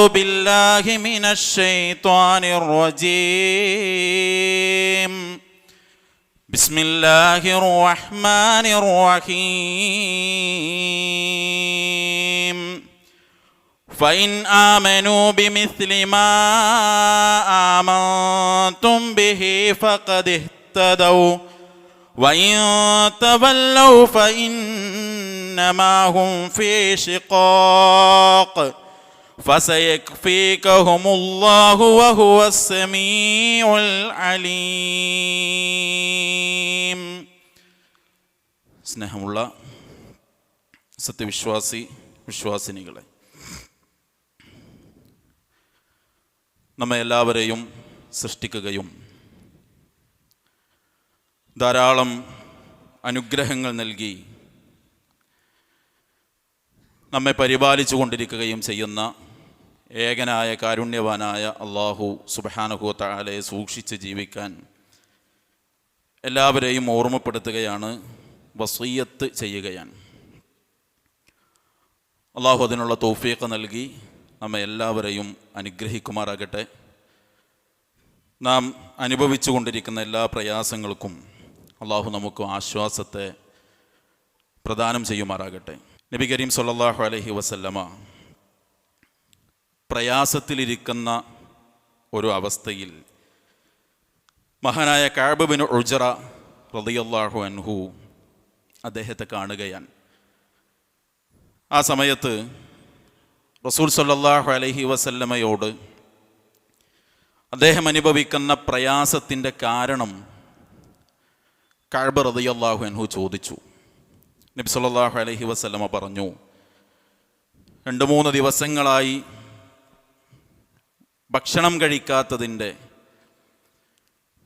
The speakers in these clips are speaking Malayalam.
بالله من الشيطان الرجيم. بسم الله الرحمن الرحيم. فإن آمنوا بمثل ما آمنتم به فقد اهتدوا وإن تولوا فإنما هم في شقاق فسيكفيكهم الله وهو السميع العليم. സ്നേഹമുള്ള വിശ്വാസിനികളെ, നമ്മെ എല്ലാവരെയും സൃഷ്ടിക്കുകയും ധാരാളം അനുഗ്രഹങ്ങൾ നൽകി നമ്മെ പരിപാലിച്ചു കൊണ്ടിരിക്കുകയും ചെയ്യുന്ന ഏകനായ കാരുണ്യവാനായ അല്ലാഹു സുബ്ഹാനഹു വ തആലയെ സൂക്ഷിച്ച് ജീവിക്കാൻ എല്ലാവരെയും ഓർമ്മപ്പെടുത്തുകയാണ്, വസിയ്യത്ത് ചെയ്യുകയാണ്. അല്ലാഹു അതിനുള്ള തൗഫീഖ് നൽകി നമ്മെ എല്ലാവരെയും അനുഗ്രഹിക്കുമാറാകട്ടെ. നാം അനുഭവിച്ചു കൊണ്ടിരിക്കുന്ന എല്ലാ പ്രയാസങ്ങൾക്കും അല്ലാഹു നമുക്ക് ആശ്വാസത്തെ പ്രദാനം ചെയ്യുമാറാകട്ടെ. നബി കരീം സല്ലല്ലാഹു അലൈഹി വസല്ലമ പ്രയാസത്തിലിരിക്കുന്ന ഒരു അവസ്ഥയിൽ മഹാനായ കഅബ് ബിൻ ഉജ്റ റളിയല്ലാഹു അൻഹു അദ്ദേഹത്തെ കാണുകയാണ്. ആ സമയത്ത് റസൂൽ സല്ലല്ലാഹു അലൈഹി വസല്ലമയോട് അദ്ദേഹം അനുഭവിക്കുന്ന പ്രയാസത്തിൻ്റെ കാരണം കഅബ് റളിയല്ലാഹു അൻഹു ചോദിച്ചു. നബി സല്ലല്ലാഹു അലൈഹി വസല്ലമ പറഞ്ഞു, 2-3 ദിവസങ്ങളായി ഭക്ഷണം കഴിക്കാത്തതിൻ്റെ,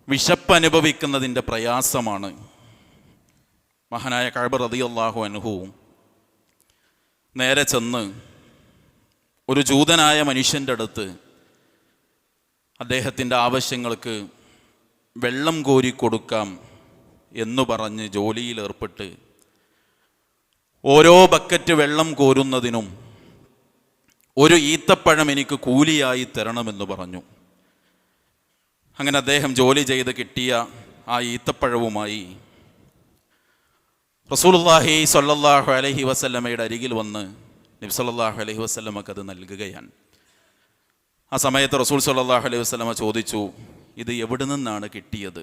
വിശപ്പ് അനുഭവിക്കുന്നതിൻ്റെ പ്രയാസമാണ്. മഹാനായ കഅബ് റളിയല്ലാഹു അൻഹു നേരെ ചെന്ന് ഒരു ജൂതനായ മനുഷ്യൻ്റെ അടുത്ത് അദ്ദേഹത്തിൻ്റെ ആവശ്യങ്ങൾക്ക് വെള്ളം കോരി കൊടുക്കാം എന്നു പറഞ്ഞ് ജോലിയിലേർപ്പെട്ട് ഓരോ ബക്കറ്റ് വെള്ളം കോരുന്നതിനും ഒരു ഈത്തപ്പഴം എനിക്ക് കൂലിയായി തരണമെന്ന് പറഞ്ഞു. അങ്ങനെ അദ്ദേഹം ജോലി ചെയ്ത് കിട്ടിയ ആ ഈത്തപ്പഴവുമായി റസൂലുള്ളാഹി സ്വല്ലല്ലാഹു അലൈഹി വസല്ലമയുടെ അരികിൽ വന്ന് നബി സല്ലല്ലാഹു അലൈഹി വസല്ലമക്ക് അത് നൽകുകയാണ്. ആ സമയത്ത് റസൂൽ സല്ലല്ലാഹു അലൈഹി വസല്ലമ ചോദിച്ചു, ഇത് എവിടെ നിന്നാണ് കിട്ടിയത്?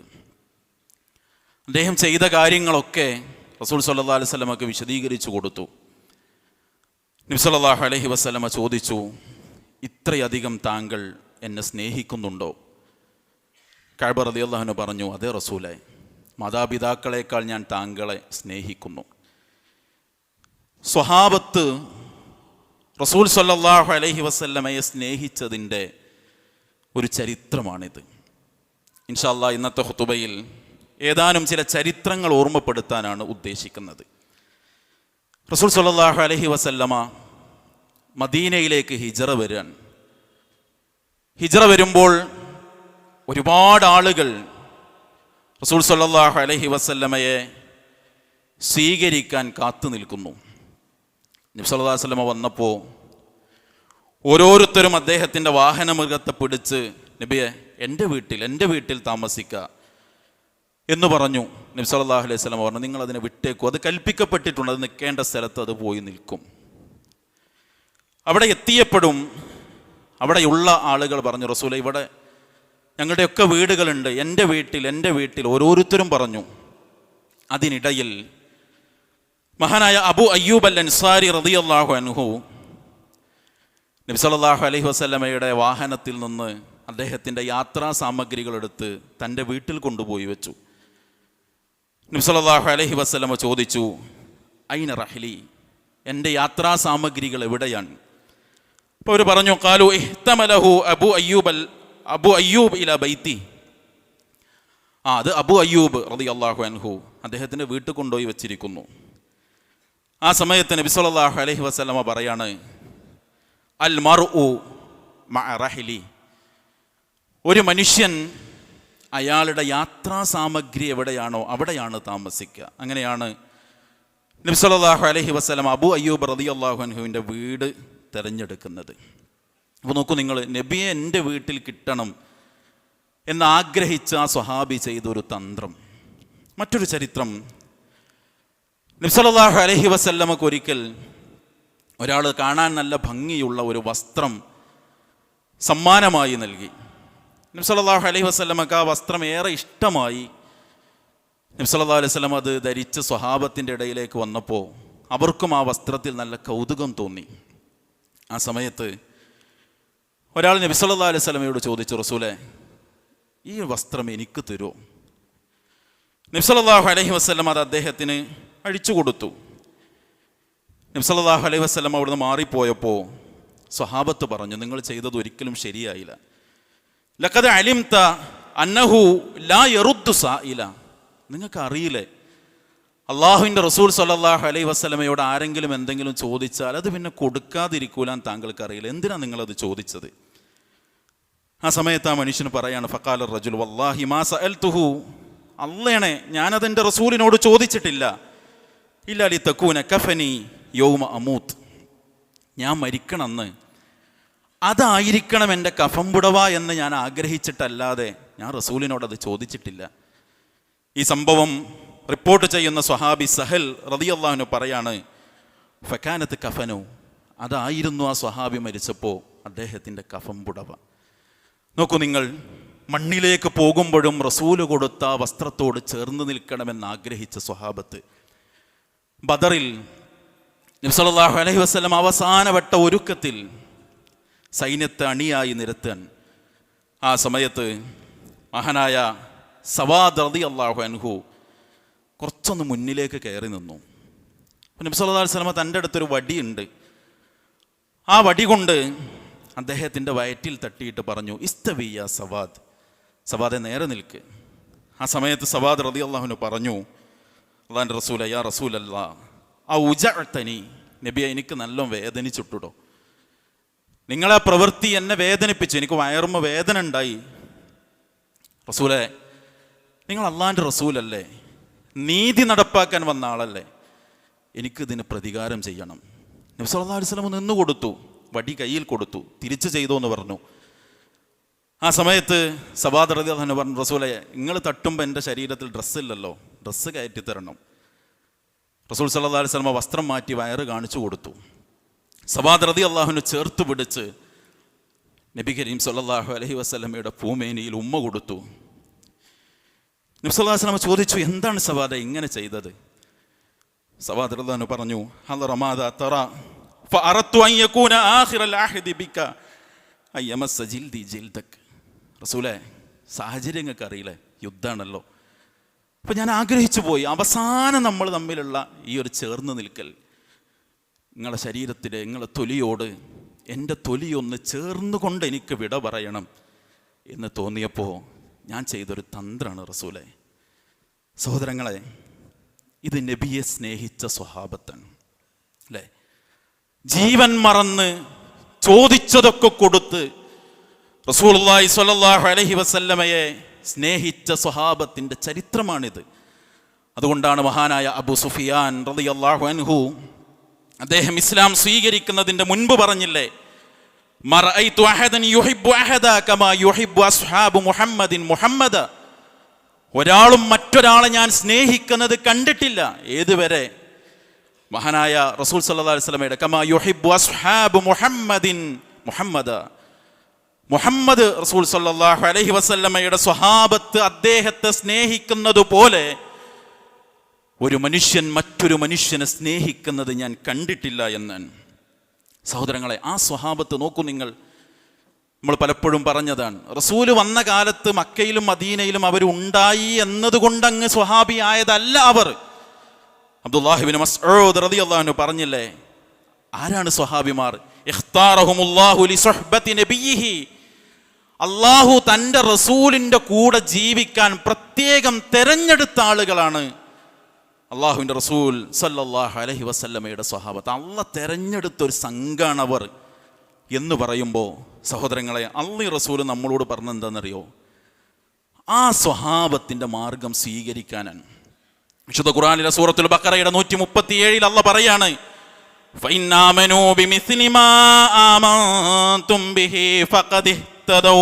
അദ്ദേഹം ചെയ്ത കാര്യങ്ങളൊക്കെ റസൂൽ സല്ലല്ലാഹു അലൈഹി വസല്ലമക്ക് വിശദീകരിച്ചു കൊടുത്തു. നബി സല്ലല്ലാഹു അലൈഹി വസല്ലമ ചോദിച്ചു, ഇത്രയധികം താങ്കൾ എന്നെ സ്നേഹിക്കുന്നുണ്ടോ? കഅബ് റളിയല്ലാഹു അൻഹു പറഞ്ഞു, അതേ റസൂലേ, മാതാപിതാക്കളെക്കാൾ ഞാൻ താങ്കളെ സ്നേഹിക്കുന്നു. സ്വഹാബത്ത് റസൂൽ സല്ലല്ലാഹു അലൈഹി വസല്ലമയെ സ്നേഹിച്ചതിൻ്റെ ഒരു ചരിത്രമാണിത്. ഇൻഷാ അല്ലാഹ് ഇന്നത്തെ ഖുതുബയിൽ ഏതാനും ചില ചരിത്രങ്ങൾ ഓർമ്മപ്പെടുത്താനാണ് ഉദ്ദേശിക്കുന്നത്. റസൂൽ സല്ലല്ലാഹു അലൈഹി വസല്ലമ മദീനയിലേക്ക് ഹിജ്റ വരുമ്പോൾ ഒരുപാട് ആളുകൾ റസൂൽ സല്ലല്ലാഹു അലൈഹി വസല്ലമയെ സ്വീകരിക്കാൻ കാത്തു നിൽക്കുന്നു. നബി സല്ലല്ലാഹു അലൈഹി വസല്ലമ വന്നപ്പോൾ ഓരോരുത്തരും അദ്ദേഹത്തിൻ്റെ വാഹനമൃഗത്തെ പിടിച്ച്, നബിയെ എൻ്റെ വീട്ടിൽ താമസിക്കുക എന്ന് പറഞ്ഞു. നബി സല്ലല്ലാഹു അലൈഹി വസല്ലമ പറഞ്ഞു, നിങ്ങൾ അതിനെ വിട്ടേക്കൂ, അത് കൽപ്പിക്കപ്പെട്ടിട്ടുണ്ട്, അത് നിൽക്കേണ്ട സ്ഥലത്ത് അത് പോയി നിൽക്കും. അവിടെ എത്തിയപ്പോഴും അവിടെയുള്ള ആളുകൾ പറഞ്ഞു, റസൂലേ, ഇവിടെ ഞങ്ങളുടെയൊക്കെ വീടുകളുണ്ട്, എൻ്റെ വീട്ടിൽ ഓരോരുത്തരും പറഞ്ഞു. അതിനിടയിൽ മഹാനായ അബൂ അയ്യൂബ് അൽ അൻസാരി റളിയല്ലാഹു അൻഹു നബി സല്ലല്ലാഹു അലൈഹി വസല്ലമയുടെ വാഹനത്തിൽ നിന്ന് അദ്ദേഹത്തിൻ്റെ യാത്രാ സാമഗ്രികൾ എടുത്ത് തൻ്റെ വീട്ടിൽ കൊണ്ടുപോയി വെച്ചു. നബി സല്ലല്ലാഹു അലൈഹി വസല്ലമ ചോദിച്ചു, ഐന റഹ്ലി, എൻ്റെ യാത്രാ സാമഗ്രികൾ എവിടെയാണ്? അപ്പോൾ അവർ പറഞ്ഞു, ഖാലു ഇഹ്തമലഹു അബൂ അയ്യൂബ് ഇലാ ബൈത്തി. അത് അബൂ അയ്യൂബ് റളിയല്ലാഹു അൻഹു അദ്ദേഹത്തിൻ്റെ വീട്ടിൽ കൊണ്ടുപോയി വെച്ചിരിക്കുന്നു. ആ സമയത്ത് നബി സല്ലല്ലാഹു അലൈഹി വസല്ലമ പറയാണ്, അൽ മർഉ മഅ റഹ്ലി, ഒരു മനുഷ്യൻ അയാളുടെ യാത്രാ സാമഗ്രി എവിടെയാണോ അവിടെയാണ് താമസിക്കുക. അങ്ങനെയാണ് നബി സല്ലല്ലാഹു അലൈഹി വസല്ലം അബൂ അയ്യൂബ് റളിയല്ലാഹു അൻഹുവിൻ്റെ വീട് തിരഞ്ഞെടുക്കുന്നത്. അപ്പോൾ നോക്കൂ നിങ്ങൾ, നബിയെ എൻ്റെ വീട്ടിൽ കിട്ടണം എന്നാഗ്രഹിച്ച ആ സ്വഹാബി ചെയ്തൊരു തന്ത്രം. മറ്റൊരു ചരിത്രം, നബി സല്ലല്ലാഹു അലൈഹി വസല്ലമക്ക് ഒരിക്കൽ ഒരാൾ കാണാൻ നല്ല ഭംഗിയുള്ള ഒരു വസ്ത്രം സമ്മാനമായി നൽകി. നബി സല്ലല്ലാഹു അലൈഹി വസല്ലമക്ക് ആ വസ്ത്രം ഏറെ ഇഷ്ടമായി. നബി സല്ലല്ലാഹു അലൈഹി വസല്ലം അത് ധരിച്ച് സ്വഹാബത്തിൻ്റെ ഇടയിലേക്ക് വന്നപ്പോൾ അവർക്കും ആ വസ്ത്രത്തിൽ നല്ല കൗതുകം തോന്നി. ആ സമയത്ത് ഒരാൾ നബി സല്ലല്ലാഹു അലൈഹി വസല്ലമയോട് ചോദിച്ചു, റസൂലേ, ഈ വസ്ത്രം എനിക്ക് തരുമോ? നബി സല്ലല്ലാഹു അലൈഹി വസല്ലം അത് അദ്ദേഹത്തിന് അഴിച്ചു കൊടുത്തു. നബി സല്ലല്ലാഹു അലൈഹി വസല്ലം അവിടുന്ന് മാറിപ്പോയപ്പോൾ സ്വഹാബത്ത് പറഞ്ഞു, നിങ്ങൾ ചെയ്തത് ഒരിക്കലും ശരിയായില്ല. ലഖദ് അലിംത അന്നഹു ലാ യറുദ്ദു സായില. നിങ്ങൾക്ക് അറിയില്ലേ, അള്ളാഹുവിൻ്റെ റസൂൽ സല്ലല്ലാഹു അലൈഹി വസല്ലമയോട് ആരെങ്കിലും എന്തെങ്കിലും ചോദിച്ചാൽ അത് പിന്നെ കൊടുക്കാതിരിക്കൂലാൻ താങ്കൾക്ക് അറിയില്ല. എന്തിനാണ് നിങ്ങളത് ചോദിച്ചത്? ആ സമയത്ത് ആ മനുഷ്യന് പറയാണ്, ഫഖാല റജുൽ വല്ലാഹി മാ സഅൽതുഹു, അള്ളേണെ ഞാനതെൻ്റെ റസൂലിനോട് ചോദിച്ചിട്ടില്ല. ഇല്ല ലി തകൂന കഫനി യൗമ അമൂത്ത്, ഞാൻ മരിക്കണമെന്ന് അതായിരിക്കണം എൻ്റെ കഫം പുടവ എന്ന് ഞാൻ ആഗ്രഹിച്ചിട്ടല്ലാതെ ഞാൻ റസൂലിനോടത് ചോദിച്ചിട്ടില്ല. ഈ സംഭവം റിപ്പോർട്ട് ചെയ്യുന്ന സ്വഹാബി സഹൽ റളിയല്ലാഹു അൻഹു പറയാണ്, ഫകാനത്ത് കഫനു, അതായിരുന്നു ആ സ്വഹാബി മരിച്ചപ്പോൾ അദ്ദേഹത്തിൻ്റെ കഫം പുടവ. നോക്കൂ നിങ്ങൾ, മണ്ണിലേക്ക് പോകുമ്പോഴും റസൂല് കൊടുത്ത വസ്ത്രത്തോട് ചേർന്ന് നിൽക്കണമെന്ന് ആഗ്രഹിച്ച സ്വഹാബത്ത്. ബദറിൽ നബി സല്ലല്ലാഹു അലൈഹി വസല്ലം അവസാനവട്ട ഒരുക്കത്തിൽ സൈന്യത്തെ അണിയായി നിരത്താൻ ആ സമയത്ത് മഹാനായ സവാദ് റളിയല്ലാഹു അൻഹു കുറച്ചൊന്ന് മുന്നിലേക്ക് കയറി നിന്നു. നബി സല്ലല്ലാഹു അലൈഹി വസല്ലം തൻ്റെ അടുത്തൊരു വടിയുണ്ട്. ആ വടി കൊണ്ട് അദ്ദേഹത്തിൻ്റെ വയറ്റിൽ തട്ടിയിട്ട് പറഞ്ഞു, ഇസ്തവിയ സവാദ്, സവാദെ നേരെ നിൽക്ക്. ആ സമയത്ത് സവാദ് റളിയല്ലാഹു അൻഹു പറഞ്ഞു, അല്ലാഹുവിൻ്റെ റസൂലേ, യാ റസൂലല്ലാ ഔജഅതനി, നബിയെ എനിക്ക് നല്ല വേദനിച്ചിട്ടുടോ, നിങ്ങളെ പ്രവൃത്തി എന്നെ വേദനിപ്പിച്ചു, എനിക്ക് വയറുമ്മ വേദന ഉണ്ടായി. റസൂലേ, നിങ്ങൾ അള്ളാഹിൻ്റെ റസൂലല്ലേ, നീതി നടപ്പാക്കാൻ വന്ന ആളല്ലേ, എനിക്കിതിന് പ്രതികാരം ചെയ്യണം. നബി സല്ലല്ലാഹു അലൈഹി വസല്ലം നിന്ന് കൊടുത്തു, വടി കയ്യിൽ കൊടുത്തു, തിരിച്ചു ചെയ്തോ എന്ന് പറഞ്ഞു. ആ സമയത്ത് സവാദ് റളിയല്ലാഹു അൻഹു പറഞ്ഞു, റസൂലേ, നിങ്ങൾ തട്ടുമ്പോൾ എൻ്റെ ശരീരത്തിൽ ഡ്രസ്സില്ലല്ലോ, ഡ്രസ്സ് കയറ്റി തരണം. റസൂൽ സല്ലല്ലാഹു അലൈഹി വസല്ലം വസ്ത്രം മാറ്റി വയറ് കാണിച്ചു കൊടുത്തു. സവാദ് റളിയല്ലാഹു അൻഹു ചേർത്ത് പിടിച്ച് നബി കരീം സല്ലല്ലാഹു അലൈഹി വസല്ലമയുടെ പൂമേനിയിൽ ഉമ്മ കൊടുത്തു. നബി സല്ലല്ലാഹു അലൈഹി വസല്ലം ചോദിച്ചു, എന്താണ് സവാദ് ഇങ്ങനെ ചെയ്തത്? സവാദ് റളിയല്ലാഹു അൻഹു പറഞ്ഞു, ഹദറ മാദാ തറ ഫഅറത്തു അൻ യകൂന ആഖിറൽ അഹദി ബിക അയ്യമസ്സ ജിൽദി ജിൽദക്. റസൂലേ, സാഹചര്യങ്ങൾക്ക് അറിയില്ലേ, യുദ്ധാണല്ലോ, അപ്പം ഞാൻ ആഗ്രഹിച്ചു പോയി, അവസാനം നമ്മൾ തമ്മിലുള്ള ഈ ഒരു ചേർന്ന് നിൽക്കൽ, നിങ്ങളുടെ ശരീരത്തിലെ നിങ്ങളുടെ തൊലിയോട് എൻ്റെ തൊലിയൊന്ന് ചേർന്നുകൊണ്ട് എനിക്ക് വിട പറയണം എന്ന് തോന്നിയപ്പോൾ ഞാൻ ചെയ്തൊരു തന്ത്രമാണ് റസൂലേ. സഹോദരങ്ങളെ, ഇത് നബിയെ സ്നേഹിച്ച സ്വഹാബത്താണ് അല്ലേ? ജീവൻ മറന്ന് ചോദിച്ചതൊക്കെ കൊടുത്ത് റസൂലുള്ളാഹി സ്വല്ലല്ലാഹു അലൈഹി വസല്ലമയെ സ്നേഹിച്ച സ്വഹാബത്തിൻ്റെ ചരിത്രമാണിത്. അതുകൊണ്ടാണ് മഹാനായ അബൂ സുഫിയാൻ റളിയല്ലാഹു അൻഹു അദ്ദേഹം ഇസ്ലാം സ്വീകരിക്കുന്നതിൻ്റെ മുൻപ് പറഞ്ഞില്ലേ, മറഅയ്തു അഹദൻ യുഹിബ്ബു അഹദ കമാ യുഹിബ്ബു അസ്ഹാബു മുഹമ്മദിൻ മുഹമ്മദ, ഒരാളും മറ്റൊരാളെ ഞാൻ സ്നേഹിക്കുന്നത് കണ്ടിട്ടില്ല. ഏതുവരെ? മഹാനായ റസൂൽ സല്ലല്ലാഹു അലൈഹി വസല്ലമയുടെ കമാ യുഹിബ്ബു അസ്ഹാബു മുഹമ്മദിൻ മുഹമ്മദ, മുഹമ്മദ് റസൂൽ സല്ലല്ലാഹു അലൈഹി വസല്ലമയുടെ സ്വഹാബത്ത് അദ്ദേഹത്തെ സ്നേഹിക്കുന്നത് പോലെ ഒരു മനുഷ്യൻ മറ്റൊരു മനുഷ്യനെ സ്നേഹിക്കുന്നത് ഞാൻ കണ്ടിട്ടില്ല എന്നാണ്. സഹോദരങ്ങളെ, ആ സ്വഹാബത്ത് നോക്കൂ നിങ്ങൾ, നമ്മൾ പലപ്പോഴും പറഞ്ഞതാണ്, റസൂല് വന്ന കാലത്ത് മക്കയിലും മദീനയിലും അവരുണ്ടായി എന്നതുകൊണ്ട് അങ്ങ് സ്വഹാബി ആയതല്ല അവർ. അബ്ദുല്ലാഹി ഇബ്നു മസ്ഊദ് റളിയല്ലാഹു അൻഹു പറഞ്ഞില്ലേ, ആരാണ് സ്വഹാബിമാർ? ഇഖ്താറഹുമുല്ലാഹു ലിസുഹ്ബത്തി നബിയിഹി, അള്ളാഹു തൻ്റെ റസൂലിൻ്റെ കൂടെ ജീവിക്കാൻ പ്രത്യേകം തെരഞ്ഞെടുത്ത ആളുകളാണ് അള്ളാഹുവിൻ്റെ റസൂൽ സല്ലല്ലാഹു അലൈഹി വസല്ലമയുടെ സ്വഹാബത്ത്. അള്ളാഹ് തെരഞ്ഞെടുത്തൊരു സംഘാണവർ എന്ന് പറയുമ്പോൾ സഹോദരങ്ങളെ, അള്ളാഹു റസൂൽ നമ്മളോട് പറഞ്ഞെന്താണെന്നറിയോ? ആ സ്വഹാബത്തിൻ്റെ മാർഗം സ്വീകരിക്കാനാണ്. വിശുദ്ധ ഖുർആനിലെ സൂറത്തുൽ ബഖറയുടെ 137 അള്ളാഹ് പറയാണ്, ഫഇൻ ആമനൂ ബിമിസ്ലി മാ ആമൻതും ബിഹി ഫഖദ് ഇഹ്തദൗ.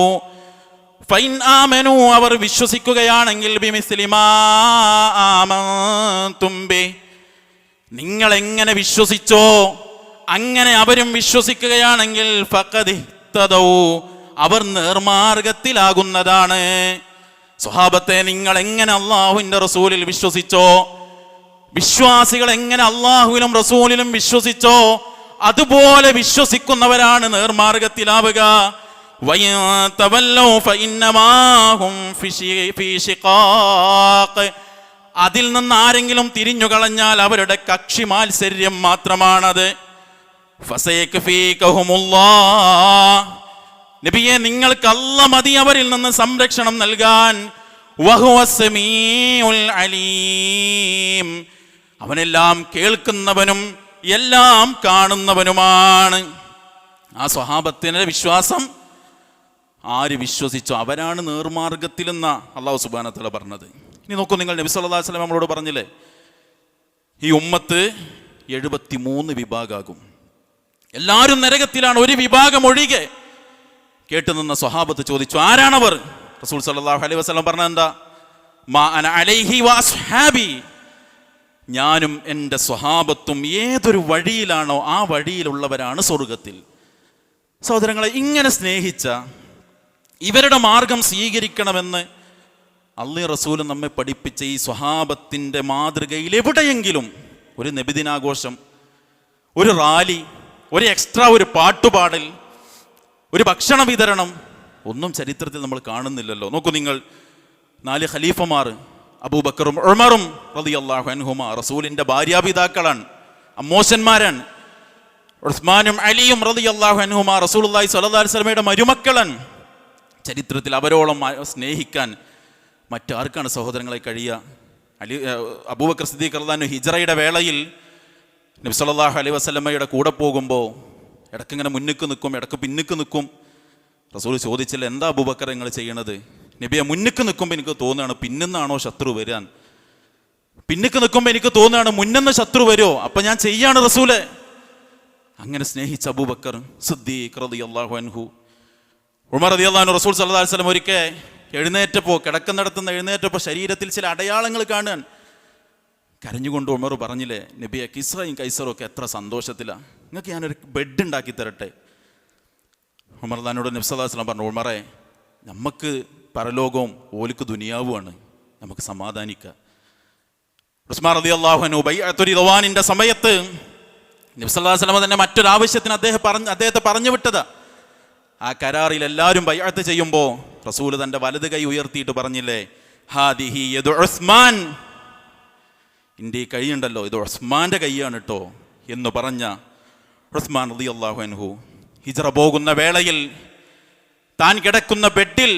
ഫൈൻ ആമനു അവർ വിശ്വസിക്കുകയാണെങ്കിൽ ബിമിസ്ലി മാ ആമൻതും ബിഹി നിങ്ങൾ എങ്ങനെ വിശ്വസിച്ചോ അങ്ങനെ അവരും വിശ്വസിക്കുകയാണെങ്കിൽ ഫഖദ് ഇഹ്തദൗ അവർ നേർമാർഗത്തിലാകുന്നതാണ്. സ്വഹാബത്തെ, നിങ്ങൾ എങ്ങനെ അള്ളാഹുവിൻ്റെ റസൂലിൽ വിശ്വസിച്ചോ, വിശ്വാസികൾ എങ്ങനെ അള്ളാഹുവിലും റസൂലിലും വിശ്വസിച്ചോ അതുപോലെ വിശ്വസിക്കുന്നവരാണ് നേർമാർഗത്തിലാവുക. അതിൽ നിന്ന് ആരെങ്കിലും തിരിഞ്ഞു കളഞ്ഞാൽ അവരുടെ കക്ഷി മാത്സര്യം മാത്രമാണത്. നബിയെ, നിങ്ങൾക്ക് അല്ലാഹ് മതി അവരിൽ നിന്ന് സംരക്ഷണം നൽകാൻ. അലീം, അവനെല്ലാം കേൾക്കുന്നവനും എല്ലാം കാണുന്നവനുമാണ്. ആ സ്വഹാബത്തിന്റെ വിശ്വാസം ആര് വിശ്വസിച്ചോ അവരാണ് നേർമാർഗത്തിലെന്ന അല്ലാഹു സുബ്ഹാനഹു വ തആല പറഞ്ഞത്. ഇനി നോക്കൂ, നിങ്ങൾ നബി സല്ലല്ലാഹു അലൈഹി വസല്ലം നമ്മളോട് പറഞ്ഞില്ലേ, ഈ ഉമ്മത്ത് 73 വിഭാഗമാകും, എല്ലാവരും നരകത്തിലാണ്, ഒരു വിഭാഗം ഒഴികെ. കേട്ടുനിന്ന സ്വഹാബത്ത് ചോദിച്ചു, ആരാണവർ? റസൂൽ സല്ലല്ലാഹു അലൈഹി വസല്ലം പറഞ്ഞത് എന്താ? മാ അന അലൈഹി വഅസ്ഹാബി, ഞാനും എൻ്റെ സ്വഹാബത്തും ഏതൊരു വഴിയിലാണോ ആ വഴിയിലുള്ളവരാണ് സ്വർഗത്തിൽ. സഹോദരങ്ങളെ, ഇങ്ങനെ സ്നേഹിച്ച ഇവരുടെ മാർഗം സ്വീകരിക്കണമെന്ന് അല്ലാഹു റസൂൽ നമ്മെ പഠിപ്പിച്ച ഈ സ്വഹാബത്തിൻ്റെ മാതൃകയിൽ എവിടെയെങ്കിലും ഒരു നബിദിനാഘോഷം, ഒരു റാലി, ഒരു എക്സ്ട്രാ ഒരു പാട്ടുപാടൽ, ഒരു ഭക്ഷണ വിതരണം ഒന്നും ചരിത്രത്തിൽ നമ്മൾ കാണുന്നില്ലല്ലോ. നോക്കൂ നിങ്ങൾ, 4 ഖലീഫമാർ അബൂബക്കറും ഉമറും റളിയല്ലാഹു അൻഹുമാ റസൂലിൻ്റെ ഭാര്യാപിതാക്കളാണ്, അമ്മോശന്മാരാണ്. ഉസ്മാനും അലിയും റളിയല്ലാഹു അൻഹുമാ റസൂലുള്ളാഹി സ്വല്ലല്ലാഹു അലൈഹി വസല്ലമയുടെ മരുമക്കളാണ്. ചരിത്രത്തിൽ അവരോളം സ്നേഹിക്കാൻ മറ്റാർക്കാണ് സഹോദരങ്ങളെ കഴിയുക? അബൂബക്കർ സിദ്ദീഖ് റളിയല്ലാഹു അൻഹു ഹിജ്റയുടെ വേളയിൽ നബി സല്ലല്ലാഹു അലൈഹി വസല്ലമയുടെ കൂടെ പോകുമ്പോൾ ഇടയ്ക്കിങ്ങനെ മുന്നിക്ക് നിൽക്കും, ഇടയ്ക്ക് പിന്നിക്ക് നിൽക്കും. റസൂൽ ചോദിച്ചില്ല, എന്താ അബൂബക്കർ നിങ്ങൾ ചെയ്യണത്? നബിയെ, മുന്നിക്ക് നിൽക്കുമ്പോൾ എനിക്ക് തോന്നുകയാണ് പിന്നിന്നാണോ ശത്രു വരാൻ, പിന്നിക്ക് നിൽക്കുമ്പോൾ എനിക്ക് തോന്നുകയാണ് മുന്നിന്ന് ശത്രു വരുമോ, അപ്പം ഞാൻ ചെയ്യാണ് റസൂലെ. അങ്ങനെ സ്നേഹിച്ച അബൂബക്കർ സിദ്ദീഖ് റളിയല്ലാഹു അൻഹു, ഉമർ റളിയല്ലാഹു അൻഹു, റസൂൽ സല്ലല്ലാഹു അലൈഹി വസല്ലം ഒരിക്കൽ എഴുന്നേറ്റപ്പോൾ, കിടക്കുന്നിടത്തുനിന്ന് എഴുന്നേറ്റപ്പോൾ ശരീരത്തിൽ ചില അടയാളങ്ങൾ കാണാൻ. കരഞ്ഞുകൊണ്ട് ഉമർ പറഞ്ഞില്ലേ, നബിയെ, കിസ്റയും കൈസറും ഒക്കെ എത്ര സന്തോഷത്തിലാണ്, നിങ്ങൾക്ക് ഞാനൊരു ബെഡ് ഉണ്ടാക്കി തരട്ടെ. ഉമർ താനോട് നബി സല്ലല്ലാഹു അലൈഹി വസല്ലം പറഞ്ഞു, ഉമറെ, നമുക്ക് പരലോകവും ഓലിക്ക് ദുനിയാവുമാണ്, നമുക്ക് സമാധാനിക്കാം. ഉസ്മാൻ റളിയല്ലാഹു അൻഹു ബൈഅത്തുർ റിദ്വാനിന്റെ സമയത്ത് നബി സല്ലല്ലാഹു അലൈഹി വസല്ലം തന്നെ മറ്റൊരാവശ്യത്തിന് അദ്ദേഹത്തെ പറഞ്ഞു വിട്ടതാ. ആ കരാറിൽ എല്ലാവരും ബൈഅത്ത് ചെയ്യുമ്പോൾ റസൂൽ തൻ്റെ വലത് കൈ ഉയർത്തിയിട്ട് പറഞ്ഞില്ലേ, ഹാദിഹി യദു ഉസ്മാൻ, എൻ്റെ ഈ കൈയുണ്ടല്ലോ ഇത് ഉസ്മാൻ്റെ കൈയാണ് കേട്ടോ എന്ന് പറഞ്ഞ ഉസ്മാൻ റളിയല്ലാഹു അൻഹു ഹിജ്റ പോകുന്ന വേളയിൽ താൻ കിടക്കുന്ന ബെഡിൽ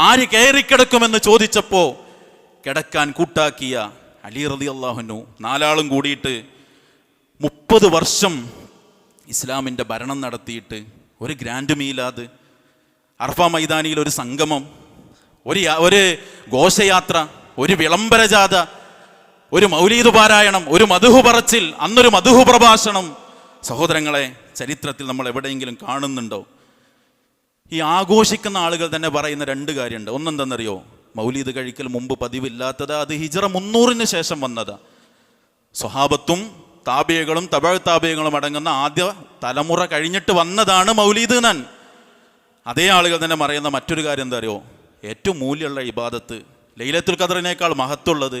ആര് കയറിക്കിടക്കുമെന്ന് ചോദിച്ചപ്പോൾ കിടക്കാൻ കൂട്ടാക്കിയ അലി റളിയല്ലാഹു അൻഹു 4 ആളും കൂടിയിട്ട് 30 വർഷം ഇസ്ലാമിൻ്റെ ഭരണം നടത്തിയിട്ട് ഒരു ഗ്രാൻഡ് മീലാദ്, അർഫ മൈതാനിയിൽ ഒരു സംഗമം, ഒരു ഘോഷയാത്ര, ഒരു വിളംബരജാഥ, ഒരു മൗലീദ് പാരായണം, ഒരു മദ്ഹു പറച്ചിൽ, അന്നൊരു മദ്ഹു പ്രഭാഷണം. സഹോദരങ്ങളെ, ചരിത്രത്തിൽ നമ്മൾ എവിടെയെങ്കിലും കാണുന്നുണ്ടോ? ഈ ആഘോഷിക്കുന്ന ആളുകൾ തന്നെ പറയുന്ന 2 കാര്യമുണ്ട്. ഒന്നെന്തെന്നറിയോ? മൗലീദ് കഴിക്കൽ മുമ്പ് പതിവില്ലാത്തത്, അത് ഹിജ്റ 300-ന് ശേഷം വന്നതാ. സ്വഹാബത്തും താബിയകളും തബഅ താബിയകളും അടങ്ങുന്ന ആദ്യ തലമുറ കഴിഞ്ഞിട്ട് വന്നതാണ് മൗലീദ് എന്നാൻ. അതേ ആളുകൾ തന്നെ പറയുന്ന മറ്റൊരു കാര്യം എന്താ അറിയോ? ഏറ്റവും മൂല്യമുള്ള ഇബാദത്ത്, ലൈലത്തുൽ ഖദറിനേക്കാൾ മഹത്വമുള്ളത്,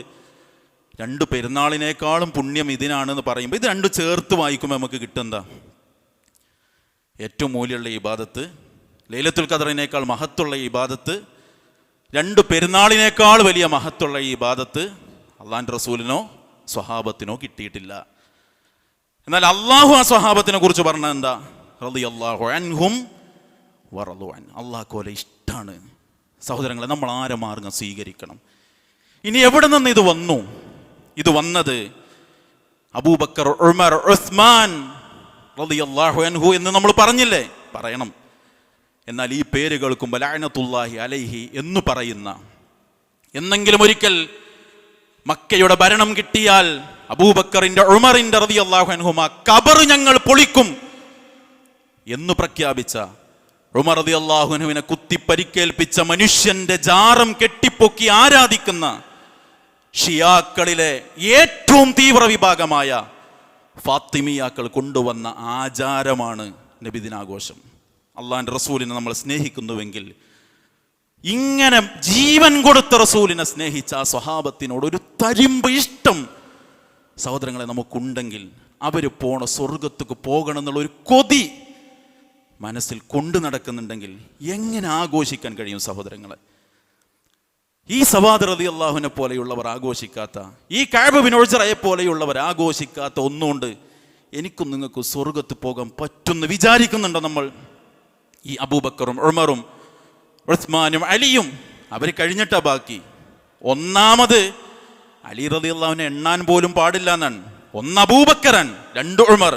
2 പെരുന്നാളിനേക്കാളും പുണ്യം ഇതിനാണെന്ന് പറയുമ്പോൾ ഇത് 2 ചേർത്ത് വായിക്കുമ്പോൾ നമുക്ക് കിട്ടുന്നതാ. ഏറ്റവും മൂല്യമുള്ള ഇബാദത്ത്, ലൈലത്തുൽ ഖദറിനേക്കാൾ മഹത്വമുള്ള ഇബാദത്ത്, 2 പെരുന്നാളിനേക്കാൾ വലിയ മഹത്വമുള്ള ഈ ഇബാദത്ത് അള്ളാഹുവിൻ്റെ റസൂലിനോ സ്വഹാബത്തിനോ കിട്ടിയിട്ടില്ല. എന്നാൽ അള്ളാഹു ആ സ്വഹാബത്തിനെ കുറിച്ച് പറഞ്ഞത് എന്താ? റളിയല്ലാഹു അൻഹും വറളു അൻ, അള്ളാഹ്ക്കോലെ ഇഷ്ടമാണ്. സഹോദരങ്ങളെ, നമ്മൾ ആരെ മാർഗം സ്വീകരിക്കണം? ഇനി എവിടെ നിന്ന് ഇത് വന്നു? ഇത് വന്നത് അബൂബക്കർ, ഉമർ, ഉസ്മാൻ റളിയല്ലാഹു അൻഹു എന്ന് നമ്മൾ പറഞ്ഞില്ലേ? പറയണം. എന്നാൽ ഈ പേര് കേൾക്കുമ്പോൾ ലഅനത്തുല്ലാഹി അലൈഹി എന്ന് പറയുന്ന, എന്നെങ്കിലും ഒരിക്കൽ മക്കയുടെ ഭരണം കിട്ടിയാൽ അബൂബക്കറിന്റെ ഉമറിന്റെ റളിയല്ലാഹു അൻഹുമ ഖബർ ഞങ്ങൾ പൊളിക്കും എന്ന് പ്രഖ്യാപിച്ച, ഉമർ റളിയല്ലാഹു അൻഹുവിനെ കുത്തി പരിക്കേൽപ്പിച്ച മനുഷ്യന്റെ ജാറം കെട്ടിപ്പൊക്കി ആരാധിക്കുന്ന ഷിയാക്കളിലെ ഏറ്റവും തീവ്ര വിഭാഗമായ ഫാത്തിമിയാക്കൾ കൊണ്ടുവന്ന ആചാരമാണ് നബിദിനാഘോഷം. അള്ളാഹിന്റെ റസൂലിനെ നമ്മൾ സ്നേഹിക്കുന്നുവെങ്കിൽ, ഇങ്ങനെ ജീവൻ കൊടുത്ത റസൂലിനെ സ്നേഹിച്ച ആ സ്വഹാബത്തിനോട് ഒരു തരിമ്പ് ഇഷ്ടം സഹോദരങ്ങളെ നമുക്കുണ്ടെങ്കിൽ, അവർ പോണ സ്വർഗത്തേക്ക് പോകണം എന്നുള്ള ഒരു കൊതി മനസ്സിൽ കൊണ്ടു നടക്കുന്നുണ്ടെങ്കിൽ എങ്ങനെ ആഘോഷിക്കാൻ കഴിയും സഹോദരങ്ങളെ? ഈ സവാദ് റളിയല്ലാഹുവിനെ പോലെയുള്ളവർ ആഘോഷിക്കാത്ത, ഈ കഅബ് ബിൻ ഉജ്റയെ പോലെയുള്ളവർ ആഘോഷിക്കാത്ത ഒന്നുകൊണ്ട് എനിക്കും നിങ്ങൾക്ക് സ്വർഗത്ത് പോകാൻ പറ്റുമെന്ന് വിചാരിക്കുന്നുണ്ടോ നമ്മൾ? ഈ അബൂബക്കറും ഉമറും ഉസ്മാനും അലിയും അവർ കഴിഞ്ഞിട്ടാ ബാക്കി. ഒന്നാമത് അലി റളിയല്ലാഹുവിനെ എണ്ണാൻ പോലും പാടില്ല എന്നാണ്. 1 അബൂബക്കറാൻ, 2 ഉമർ,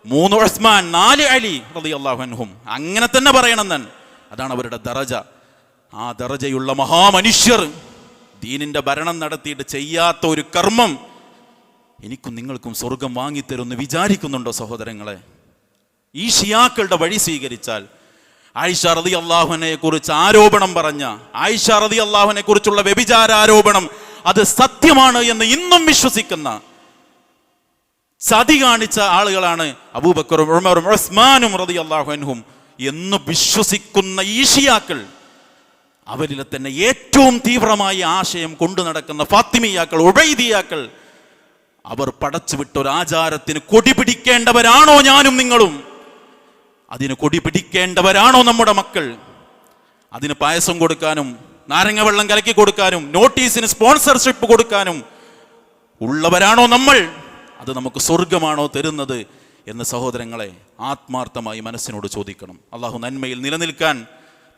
3 ഉസ്മാൻ, 4 അലി റളിയല്ലാഹു അൻഹും. അങ്ങനെ തന്നെ പറയണം എന്നാണ്. അതാണ് അവരുടെ ദറജ. ആ ദറജയുള്ള മഹാമനുഷ്യർ ദീനിന്റെ ഭരണം നടത്തിയിട്ട് ചെയ്യാത്ത ഒരു കർമ്മം എനിക്കും നിങ്ങൾക്കും സ്വർഗം വാങ്ങിത്തരുമെന്ന് വിചാരിക്കുന്നുണ്ടോ സഹോദരങ്ങളെ? ഈ ഷിയാക്കളുടെ വഴി സ്വീകരിച്ചാൽ, ആയിഷ റളിയല്ലാഹുവിനെ കുറിച്ച് ആരോപണം പറഞ്ഞ, ആയിഷ റളിയല്ലാഹുവിനെ കുറിച്ചുള്ള വ്യഭിചാരാരോപണം അത് സത്യമാണ് എന്ന് ഇന്നും വിശ്വസിക്കുന്ന, ചതി കാണിച്ച ആളുകളാണ് അബൂബക്കറും ഉമറും ഉസ്മാനും റളിയല്ലാഹു അൻഹും എന്ന് വിശ്വസിക്കുന്ന ഈ ഷിയാക്കൾ, അവരിലെ തന്നെ ഏറ്റവും തീവ്രമായ ആശയം കൊണ്ടു നടക്കുന്ന ഫാത്തിമിയാക്കൾ, ഉബൈദിയാക്കൾ, അവർ പടച്ചുവിട്ട ഒരു ആചാരത്തിന് കൊടി പിടിക്കേണ്ടവരാണോ ഞാനും നിങ്ങളും? അതിന് കൊടി പിടിക്കേണ്ടവരാണോ നമ്മുടെ മക്കൾ? അതിന് പായസം കൊടുക്കാനും നാരങ്ങ വെള്ളം കലക്കി കൊടുക്കാനും നോട്ടീസിന് സ്പോൺസർഷിപ്പ് കൊടുക്കാനും ഉള്ളവരാണോ നമ്മൾ? അത് നമുക്ക് സ്വർഗമാണോ തരുന്നത് എന്ന് സഹോദരങ്ങളെ ആത്മാർത്ഥമായി മനസ്സിനോട് ചോദിക്കണം. അള്ളാഹു നന്മയിൽ നിലനിൽക്കാൻ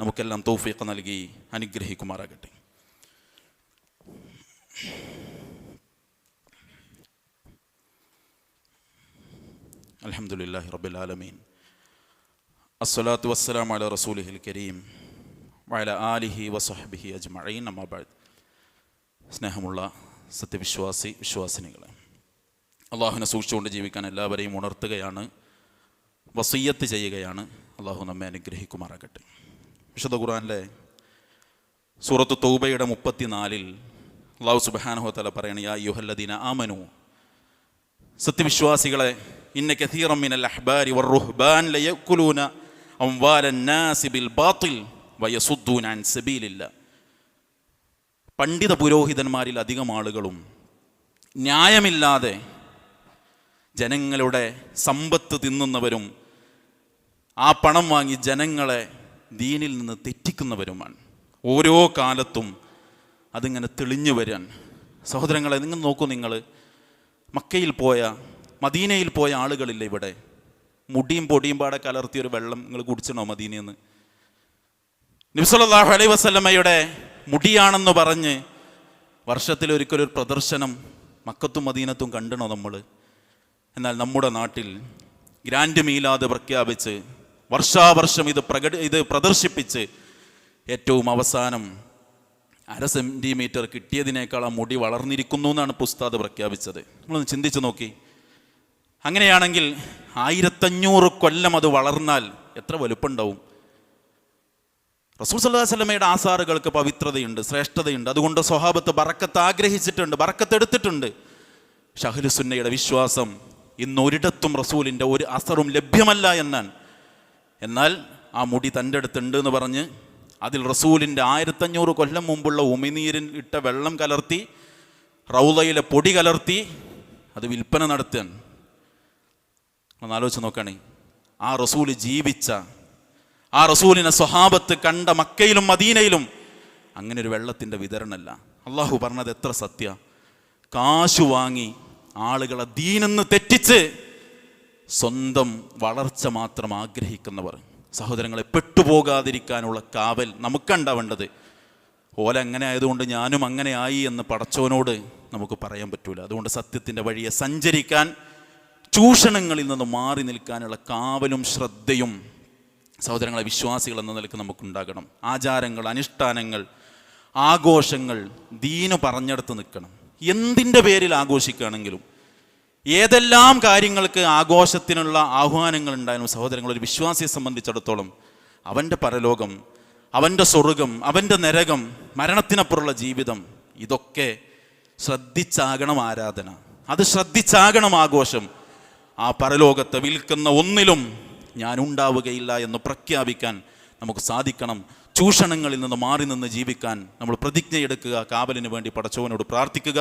നമുക്കെല്ലാം തൗഫീഖ് നൽകി അനുഗ്രഹിക്കുമാറാകട്ടെ. അൽഹംദുലില്ലാഹി റബ്ബിൽ ആലമീൻ. അസ്സലാത്തു വസ്സലാമു അലാ റസൂലിഹിൽ കരീം വഅലാ ആലിഹി വസഹ്ബിഹി അജ്മഈൻ. അമ്മാ ബഅദ്. സ്നേഹമുള്ള വിശ്വാസിനികളെ, അള്ളാഹുവിനെ സൂക്ഷിച്ചുകൊണ്ട് ജീവിക്കാൻ എല്ലാവരെയും ഉണർത്തുകയാണ്, വസിയ്യത്ത് ചെയ്യുകയാണ്. അള്ളാഹു നമ്മെ അനുഗ്രഹിക്കുമാറാകട്ടെ. വിശുദ്ധ ഖുർആനിലെ സൂറത്ത് തൗബയുടെ 34 അള്ളാഹു സുബ്ഹാനഹു വ തആല പറയാണ്, യാ അയ്യുഹല്ലദീന ആമനൂ, സത്യവിശ്വാസികളെ, ഇന്ന കസീറൻ മിനൽ അഹ്ബാരി വറുഹ്ബാൻ ലയഅ്കുലൂന അംവാലൻ നാസി ബിൽ ബാത്തിൽ വയസുദ്ദൂന അൻ സബീലില്ലാ. പണ്ഡിത പുരോഹിതന്മാരിൽ അധികം ആളുകളും ന്യായമില്ലാതെ ജനങ്ങളുടെ സമ്പത്ത് തിന്നുന്നവരും ആ പണം വാങ്ങി ജനങ്ങളെ ദീനിൽ നിന്ന് തെറ്റിക്കുന്നവരുമാണ്. ഓരോ കാലത്തും അതിങ്ങനെ തെളിഞ്ഞു വരാൻ. സഹോദരങ്ങളെ, നിങ്ങൾ നോക്കൂ, നിങ്ങൾ മക്കയിൽ പോയ, മദീനയിൽ പോയ ആളുകളില്ല ഇവിടെ? മുടിയും പൊടിയും പാടെ കലർത്തിയൊരു വെള്ളം നിങ്ങൾ കുടിച്ചണോ മദീനയിൽ നിന്ന്? നബി സല്ലല്ലാഹു അലൈഹി വസല്ലമയുടെ മുടിയാണെന്ന് പറഞ്ഞ് വർഷത്തിലൊരിക്കലൊരു പ്രദർശനം മക്കത്തും മദീനത്തും കണ്ടണോ നമ്മൾ? എന്നാൽ നമ്മുടെ നാട്ടിൽ ഗ്രാൻഡ് മീലാദ് പ്രഖ്യാപിച്ച് വർഷാവർഷം ഇത് പ്രദർശിപ്പിച്ച് ഏറ്റവും അവസാനം 1/2 സെൻറ്റിമീറ്റർ കിട്ടിയതിനേക്കാൾ ആ മുടി വളർന്നിരിക്കുന്നു എന്നാണ് ഉസ്താദ് പ്രഖ്യാപിച്ചത്. നമ്മളൊന്ന് ചിന്തിച്ചു നോക്കി. അങ്ങനെയാണെങ്കിൽ 1500 കൊല്ലം അത് വളർന്നാൽ എത്ര വലുപ്പമുണ്ടാവും? റസൂൽ സല്ലല്ലാഹു അലൈഹി വസല്ലമയുടെ ആസാറുകൾക്ക് പവിത്രതയുണ്ട്, ശ്രേഷ്ഠതയുണ്ട്. അതുകൊണ്ട് സ്വഹാബത്ത് ബറക്കത്ത് ആഗ്രഹിച്ചിട്ടുണ്ട്, ബറക്കത്ത് എടുത്തിട്ടുണ്ട്. അഹ്ലു സുന്നയുടെ വിശ്വാസം ഇന്ന് ഒരിടത്തും റസൂലിൻ്റെ ഒരു അസറും ലഭ്യമല്ല എന്നാണ്. എന്നാൽ ആ മുടി തൻ്റെ അടുത്തുണ്ട് എന്ന് പറഞ്ഞ് അതിൽ റസൂലിൻ്റെ 1500 കൊല്ലം മുമ്പുള്ള ഉമിനീരിൽ ഇട്ട വെള്ളം കലർത്തി, റൗളയിലെ പൊടി കലർത്തി അത് വിൽപ്പന നടത്താൻ. ഒന്ന് ആലോചിച്ച് നോക്കണേ. ആ റസൂല് ജീവിച്ച, ആ റസൂലിനെ സ്വഹാബത്ത് കണ്ട മക്കയിലും മദീനയിലും അങ്ങനെ ഒരു വെള്ളത്തിൻ്റെ വിതരണമല്ല. അള്ളാഹു പറഞ്ഞത് എത്ര സത്യ. കാശു വാങ്ങി ആളുകളെ ദീനെന്ന് തെറ്റിച്ച് സ്വന്തം വളർച്ച മാത്രം ആഗ്രഹിക്കുന്നവർ, സഹോദരങ്ങളെ, പെട്ടുപോകാതിരിക്കാനുള്ള കാവൽ നമുക്കുണ്ടാവേണ്ടത്. ഓല അങ്ങനെ ആയതുകൊണ്ട് ഞാനും അങ്ങനെ ആയി എന്ന് പടച്ചവനോട് നമുക്ക് പറയാൻ പറ്റൂല. അതുകൊണ്ട് സത്യത്തിൻ്റെ വഴിയെ സഞ്ചരിക്കാൻ, ചൂഷണങ്ങളിൽ നിന്ന് മാറി നിൽക്കാനുള്ള കാവലും ശ്രദ്ധയും സഹോദരങ്ങളെ വിശ്വാസികൾ എന്ന നിലയ്ക്ക് നമുക്കുണ്ടാകണം. ആചാരങ്ങൾ, അനുഷ്ഠാനങ്ങൾ, ആഘോഷങ്ങൾ ദീന് പറഞ്ഞെടുത്ത് നിൽക്കണം. എന്തിൻ്റെ പേരിൽ ആഘോഷിക്കുകയാണെങ്കിലും, ഏതെല്ലാം കാര്യങ്ങൾക്ക് ആഘോഷത്തിനുള്ള ആഹ്വാനങ്ങൾ ഉണ്ടായാലും സഹോദരങ്ങൾ, ഒരു വിശ്വാസിയെ സംബന്ധിച്ചിടത്തോളം അവൻ്റെ പരലോകം, അവൻ്റെ സ്വർഗം, അവൻ്റെ നരകം, മരണത്തിനപ്പുറമുള്ള ജീവിതം, ഇതൊക്കെ ശ്രദ്ധിച്ചാകണം ആരാധന, അത് ശ്രദ്ധിച്ചാകണം ആഘോഷം. ആ പരലോകത്തെ വിൽക്കുന്ന ഒന്നിലും ഞാൻ ഉണ്ടാവുകയില്ല എന്ന് പ്രഖ്യാപിക്കാൻ നമുക്ക് സാധിക്കണം. ചൂഷണങ്ങളിൽ നിന്ന് മാറി നിന്ന് ജീവിക്കാൻ നമ്മൾ പ്രതിജ്ഞയെടുക്കുക. കാവലിന് വേണ്ടി പടച്ചവനോട് പ്രാർത്ഥിക്കുക.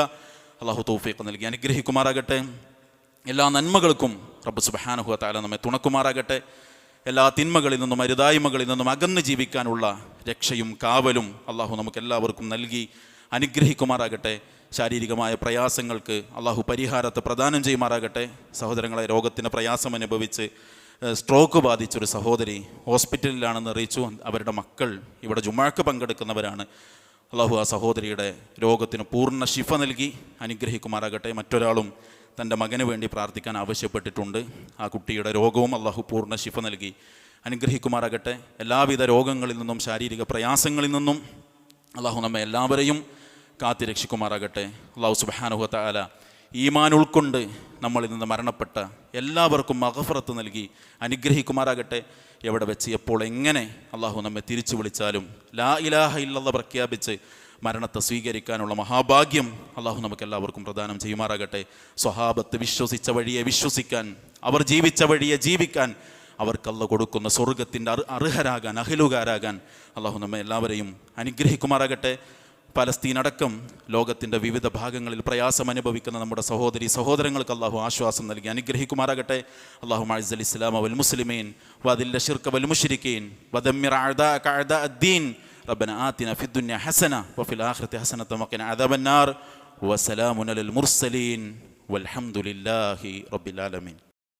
അള്ളാഹു തൗഫീഖ് നൽകി അനുഗ്രഹിക്കുമാറാകട്ടെ. എല്ലാ നന്മകൾക്കും റബ്ബ് സുബ്ഹാനഹു വ തആല നമ്മെ തുണക്കുമാറാകട്ടെ. എല്ലാ തിന്മകളിൽ നിന്നും അരുതായ്മകളിൽ നിന്നും അകന്ന് ജീവിക്കാനുള്ള രക്ഷയും കാവലും അള്ളാഹു നമുക്ക് എല്ലാവർക്കും നൽകി അനുഗ്രഹിക്കുമാറാകട്ടെ. ശാരീരികമായ പ്രയാസങ്ങൾക്ക് അള്ളാഹു പരിഹാരത്തെ പ്രദാനം ചെയ്യുമാറാകട്ടെ. സഹോദരങ്ങളെ, രോഗത്തിന് പ്രയാസം അനുഭവിച്ച് സ്ട്രോക്ക് ബാധിച്ചൊരു സഹോദരി ഹോസ്പിറ്റലിലാണെന്ന് അറിയിച്ചു. അവരുടെ മക്കൾ ഇവിടെ ജുമാക്ക് പങ്കെടുക്കുന്നവരാണ്. അള്ളാഹു ആ സഹോദരിയുടെ രോഗത്തിന് പൂർണ്ണ ശിഫ നൽകി അനുഗ്രഹിക്കുമാറാകട്ടെ. മറ്റൊരാളും തൻ്റെ മകന് വേണ്ടി പ്രാർത്ഥിക്കാൻ ആവശ്യപ്പെട്ടിട്ടുണ്ട്. ആ കുട്ടിയുടെ രോഗവും അള്ളാഹു പൂർണ്ണ ശിഫ നൽകി അനുഗ്രഹിക്കുമാറാകട്ടെ. എല്ലാവിധ രോഗങ്ങളിൽ നിന്നും ശാരീരിക പ്രയാസങ്ങളിൽ നിന്നും അള്ളാഹു നമ്മെ എല്ലാവരെയും കാത്തിരക്ഷിക്കുമാറാകട്ടെ. അള്ളാഹു സുബ്ഹാനഹു വ തആല ഈമാൻ ഉൾക്കൊണ്ട് നമ്മളിൽ നിന്ന് മരണപ്പെട്ട എല്ലാവർക്കും മഗ്ഫിറത്ത് നൽകി അനുഗ്രഹിക്കുമാറാകട്ടെ. എവിടെ വെച്ച് എപ്പോൾ എങ്ങനെ അള്ളാഹു നമ്മെ തിരിച്ചു വിളിച്ചാലും ലാ ഇലാഹ ഇല്ലല്ലാഹ് പ്രഖ്യാപിച്ച് മരണത്തെ സ്വീകരിക്കാനുള്ള മഹാഭാഗ്യം അള്ളാഹു നമുക്ക് എല്ലാവർക്കും പ്രദാനം ചെയ്യുമാറാകട്ടെ. സ്വഹാബത്ത് വിശ്വസിച്ച വഴിയെ വിശ്വസിക്കാൻ, അവർ ജീവിച്ച വഴിയെ ജീവിക്കാൻ, അവർക്കല്ല കൊടുക്കുന്ന സ്വർഗത്തിൻ്റെ അർഹരാകാൻ, അഹ്ലുകാരാകാൻ അള്ളാഹു നമ്മെ എല്ലാവരെയും അനുഗ്രഹിക്കുമാറാകട്ടെ. പലസ്തീൻ അടക്കം ലോകത്തിൻ്റെ വിവിധ ഭാഗങ്ങളിൽ പ്രയാസം അനുഭവിക്കുന്ന നമ്മുടെ സഹോദരി സഹോദരങ്ങൾക്ക് അള്ളാഹു ആശ്വാസം നൽകി അനുഗ്രഹിക്കുമാറാകട്ടെ. അല്ലാഹുമ്മ അഇസ്സൽ ഇസ്ലാമ വൽ മുസ്ലിമീൻ വദില്ല ശിർക വൽ മുശ്രിക്കീൻ വദമ്മിർ അഅദാഅക അഅദാ അദ്ദീൻ റബ്ബന ആതിന ഫിദ് ദുനിയ ഹസന വഫിൽ ആഖിറതി ഹസനത വഖിന അദാബന്നാർ വസലാമുൻ അലൽ മുർസലീൻ വൽഹംദുലില്ലാഹി റബ്ബിൽ ആലമീൻ.